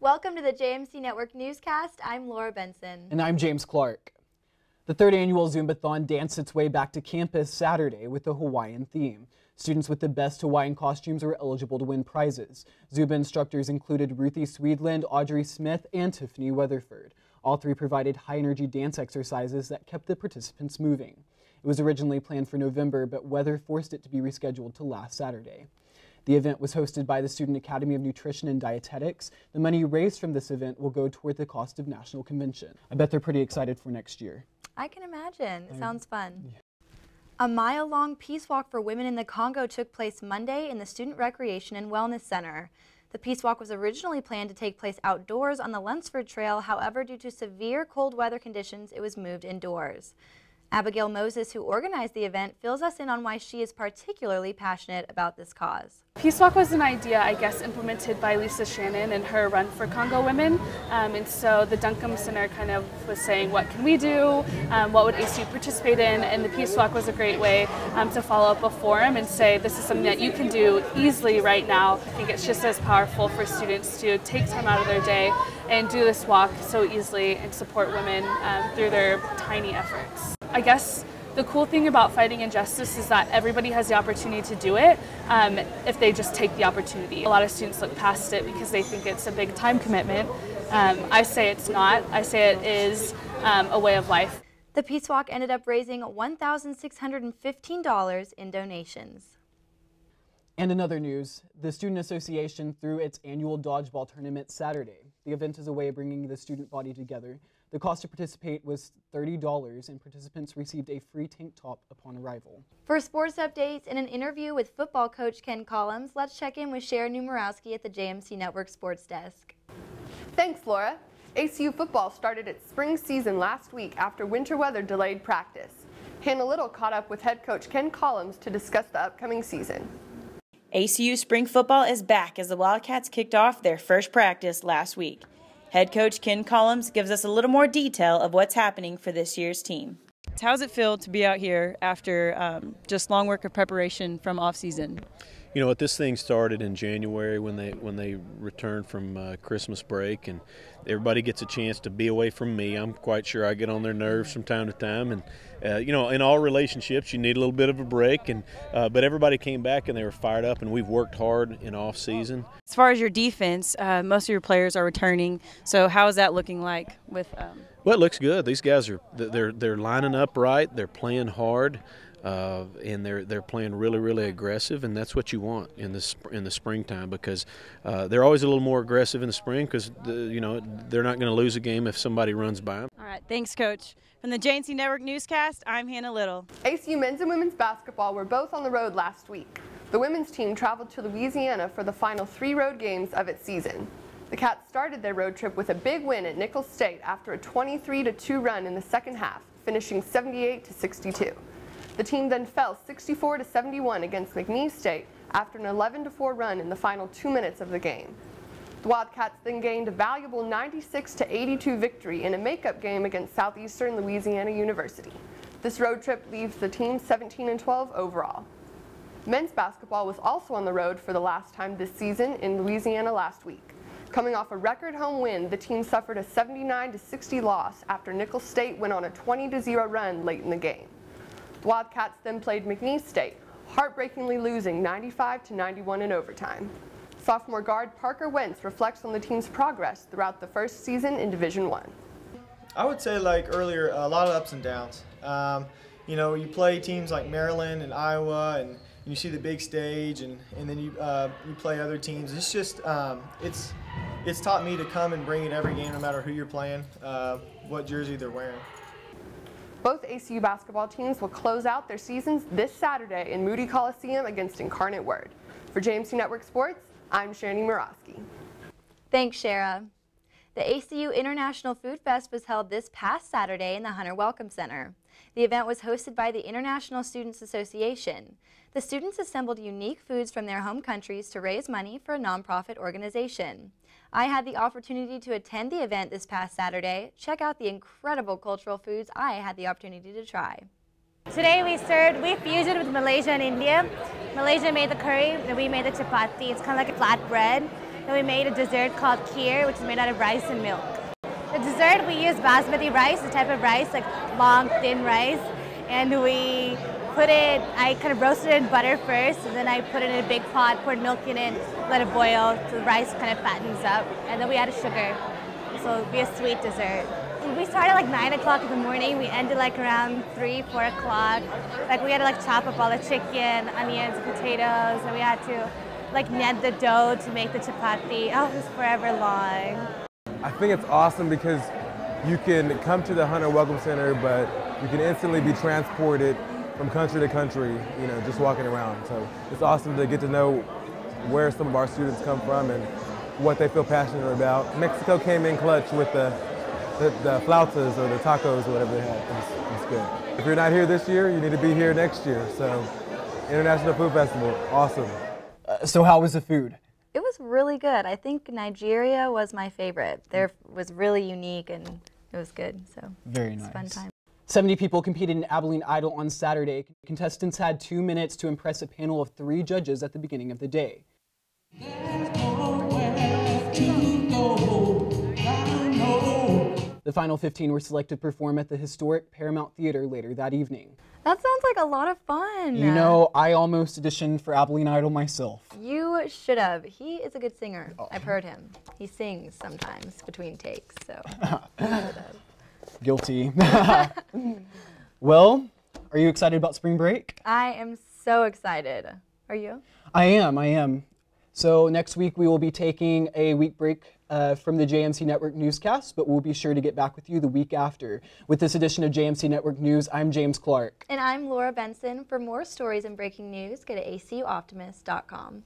Welcome to the JMC Network Newscast. I'm Laura Benson. And I'm James Clark. The third annual Zumbathon danced its way back to campus Saturday with a Hawaiian theme. Students with the best Hawaiian costumes were eligible to win prizes. Zumba instructors included Ruthie Swedland, Audrey Smith, and Tiffany Weatherford. All three provided high-energy dance exercises that kept the participants moving. It was originally planned for November, but weather forced it to be rescheduled to last Saturday. The event was hosted by the Student Academy of Nutrition and Dietetics. The money raised from this event will go toward the cost of National Convention. I bet they're pretty excited for next year. I can imagine. It sounds fun. Yeah. A mile-long peace walk for women in the Congo took place Monday in the Student Recreation and Wellness Center. The peace walk was originally planned to take place outdoors on the Lunsford Trail. However, due to severe cold weather conditions, it was moved indoors. Abigail Moses, who organized the event, fills us in on why she is particularly passionate about this cause. Peace Walk was an idea, I guess, implemented by Lisa Shannon and her Run for Congo Women. And so the Duncombe Center kind of was saying, what can we do? What would ACU participate in? And the Peace Walk was a great way to follow up a forum and say, this is something that you can do easily right now. I think it's just as powerful for students to take time out of their day and do this walk so easily and support women through their tiny efforts. I guess the cool thing about fighting injustice is that everybody has the opportunity to do it if they just take the opportunity. A lot of students look past it because they think it's a big time commitment. I say it's not. I say it is a way of life. The Peace Walk ended up raising $1,615 in donations. And in other news, the Student Association threw its annual dodgeball tournament Saturday. The event is a way of bringing the student body together. The cost to participate was $30, and participants received a free tank top upon arrival. For sports updates and an interview with football coach Ken Collins, let's check in with Shara Numerowski at the JMC Network Sports Desk. Thanks, Laura. ACU football started its spring season last week after winter weather delayed practice. Hannah Little caught up with head coach Ken Collins to discuss the upcoming season. ACU spring football is back as the Wildcats kicked off their first practice last week. Head coach Ken Collins gives us a little more detail of what's happening for this year's team. How does it feel to be out here after just long work of preparation from off-season? You know what, this thing started in January when they returned from Christmas break, and everybody gets a chance to be away from me. I'm quite sure I get on their nerves from time to time, and you know, in all relationships you need a little bit of a break, and but everybody came back and they were fired up, and we've worked hard in off season. As far as your defense, most of your players are returning, so how is that looking like with Well, it looks good. These guys are they're lining up right, they're playing hard. And they're playing really aggressive, and that's what you want in the springtime, because they're always a little more aggressive in the spring because you know, they're not going to lose a game if somebody runs by them. All right, thanks, Coach. From the JMC Network Newscast, I'm Hannah Little. ACU men's and women's basketball were both on the road last week. The women's team traveled to Louisiana for the final 3 road games of its season. The Cats started their road trip with a big win at Nicholls State after a 23-2 run in the second half, finishing 78-62. The team then fell 64-71 against McNeese State after an 11-4 run in the final 2 minutes of the game. The Wildcats then gained a valuable 96-82 victory in a makeup game against Southeastern Louisiana University. This road trip leaves the team 17-12 overall. Men's basketball was also on the road for the last time this season in Louisiana last week. Coming off a record home win, the team suffered a 79-60 loss after Nicholls State went on a 20-0 run late in the game. The Wildcats then played McNeese State, heartbreakingly losing 95-91 in overtime. Sophomore guard Parker Wentz reflects on the team's progress throughout the first season in Division I. I would say, like earlier, a lot of ups and downs. You know, you play teams like Maryland and Iowa, and you see the big stage, and then you play other teams. It's just it's taught me to come and bring it every game, no matter who you're playing, what jersey they're wearing. Both ACU basketball teams will close out their seasons this Saturday in Moody Coliseum against Incarnate Word. For JMC Network Sports, I'm Shara Numerowski. Thanks, Shara. The ACU International Food Fest was held this past Saturday in the Hunter Welcome Center. The event was hosted by the International Students Association. The students assembled unique foods from their home countries to raise money for a nonprofit organization. I had the opportunity to attend the event this past Saturday. Check out the incredible cultural foods I had the opportunity to try. Today we fused it with Malaysia and India. Malaysia made the curry, and we made the chapati. It's kind of like a flat bread. Then we made a dessert called kheer, which is made out of rice and milk. The dessert, we use basmati rice, a type of rice, like long, thin rice. And we put it, I kind of roasted it in butter first, and then I put it in a big pot, poured milk in it, let it boil, so the rice kind of fattens up. And then we added sugar, so it'll be a sweet dessert. We started like 9 o'clock in the morning. We ended like around 3, 4 o'clock. Like we had to like chop up all the chicken, onions, potatoes, and we had to like knead the dough to make the chapati. Oh, it was forever long. I think it's awesome because you can come to the Hunter Welcome Center, but you can instantly be transported from country to country, you know, just walking around. So it's awesome to get to know where some of our students come from and what they feel passionate about. Mexico came in clutch with the flautas or the tacos or whatever they had. It was good. If you're not here this year, you need to be here next year. So International Food Festival, awesome. So how was the food? It was really good. I think Nigeria was my favorite. There was really unique and it was good. So very nice. It was a fun time. 70 people competed in Abilene Idol on Saturday. Contestants had 2 minutes to impress a panel of 3 judges at the beginning of the day. The final 15 were selected to perform at the historic Paramount Theater later that evening. That sounds like a lot of fun. You know, I almost auditioned for Abilene Idol myself. You should have. He is a good singer. Oh. I've heard him. He sings sometimes between takes, so you should have. Guilty. Well, are you excited about spring break? I am so excited. Are you? I am. So next week we will be taking a week break from the JMC Network Newscast, but we'll be sure to get back with you the week after. With this edition of JMC Network News, I'm James Clark. And I'm Laura Benson. For more stories and breaking news, go to acuoptimist.com.